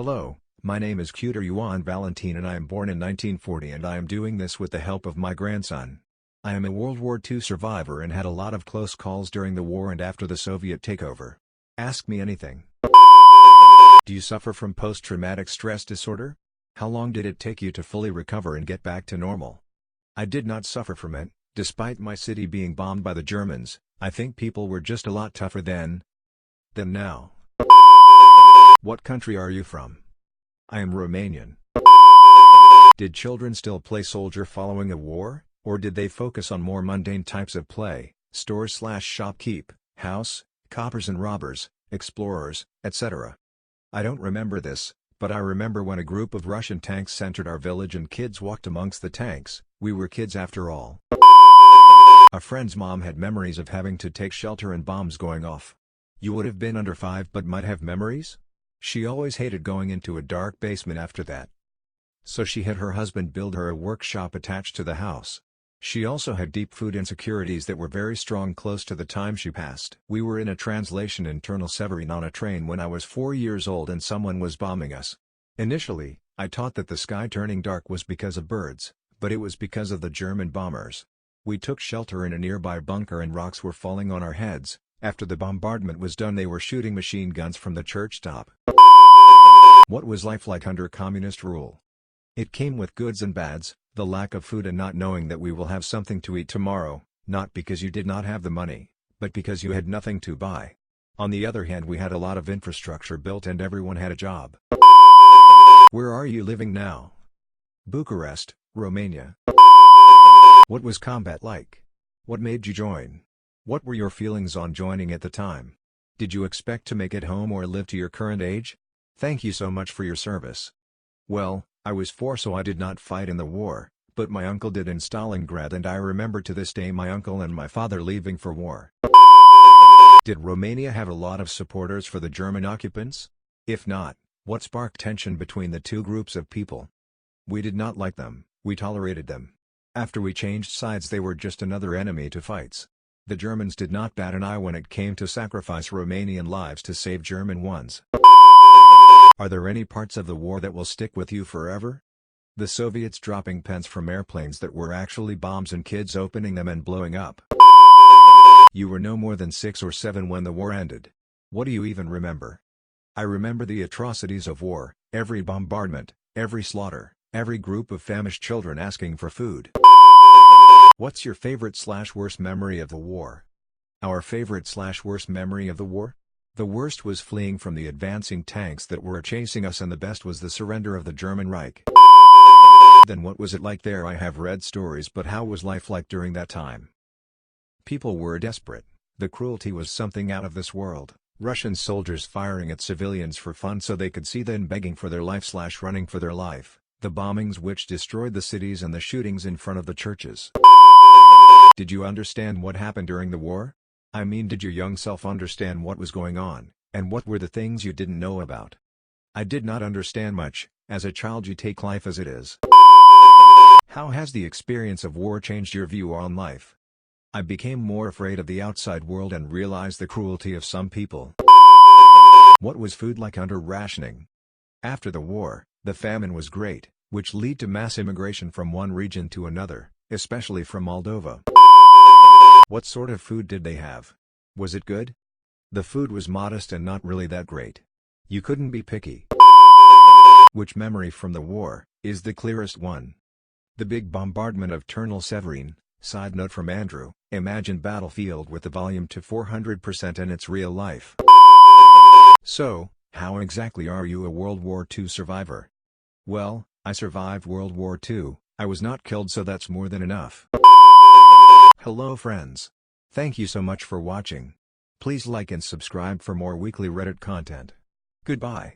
Hello, my name is Cuter Yuan Valentine and I am born in 1940 and I am doing this with the help of my grandson. I am a World War II survivor and had a lot of close calls during the war and after the Soviet takeover. Ask me anything. Do you suffer from post-traumatic stress disorder? How long did it take you to fully recover and get back to normal? I did not suffer from it, despite my city being bombed by the Germans. I think people were just a lot tougher then than now. What country are you from? I am Romanian. Did children still play soldier following a war, or did they focus on more mundane types of play, stores/shopkeep, house, coppers and robbers, explorers, etc.? I don't remember this, but I remember when a group of Russian tanks entered our village and kids walked amongst the tanks. We were kids after all. A friend's mom had memories of having to take shelter and bombs going off. You would have been under 5 but might have memories? She always hated going into a dark basement after that. So she had her husband build her a workshop attached to the house. She also had deep food insecurities that were very strong close to the time she passed. We were in a translation in Ternal Severin on a train when I was 4 years old and someone was bombing us. Initially, I thought that the sky turning dark was because of birds, but it was because of the German bombers. We took shelter in a nearby bunker and rocks were falling on our heads. After the bombardment was done they were shooting machine guns from the church top. What was life like under communist rule? It came with goods and bads, the lack of food and not knowing that we will have something to eat tomorrow, not because you did not have the money, but because you had nothing to buy. On the other hand we had a lot of infrastructure built and everyone had a job. Where are you living now? Bucharest, Romania. What was combat like? What made you join? What were your feelings on joining at the time? Did you expect to make it home or live to your current age? Thank you so much for your service. Well, I was 4 so I did not fight in the war, but my uncle did in Stalingrad and I remember to this day my uncle and my father leaving for war. Did Romania have a lot of supporters for the German occupants? If not, what sparked tension between the two groups of people? We did not like them, we tolerated them. After we changed sides they were just another enemy to fights. The Germans did not bat an eye when it came to sacrifice Romanian lives to save German ones. Are there any parts of the war that will stick with you forever? The Soviets dropping pens from airplanes that were actually bombs and kids opening them and blowing up. You were no more than 6 or 7 when the war ended. What do you even remember? I remember the atrocities of war, every bombardment, every slaughter, every group of famished children asking for food. What's your favorite/worst memory of the war? Our favorite/worst memory of the war? The worst was fleeing from the advancing tanks that were chasing us and the best was the surrender of the German Reich. Then what was it like there? I have read stories, but how was life like during that time? People were desperate. The cruelty was something out of this world. Russian soldiers firing at civilians for fun so they could see them begging for their life/running for their life. The bombings which destroyed the cities and the shootings in front of the churches. Did you understand what happened during the war? I mean, did your young self understand what was going on, and what were the things you didn't know about? I did not understand much. As a child you take life as it is. How has the experience of war changed your view on life? I became more afraid of the outside world and realized the cruelty of some people. What was food like under rationing? After the war, the famine was great, which led to mass immigration from one region to another, especially from Moldova. What sort of food did they have? Was it good? The food was modest and not really that great. You couldn't be picky. Which memory from the war is the clearest one? The big bombardment of Ternal Severin. Side note from Andrew, imagine battlefield with the volume to 400% and it's real life. So, how exactly are you a World War II survivor? Well, I survived World War II, I was not killed so that's more than enough. Hello friends. Thank you so much for watching. Please like and subscribe for more weekly Reddit content. Goodbye.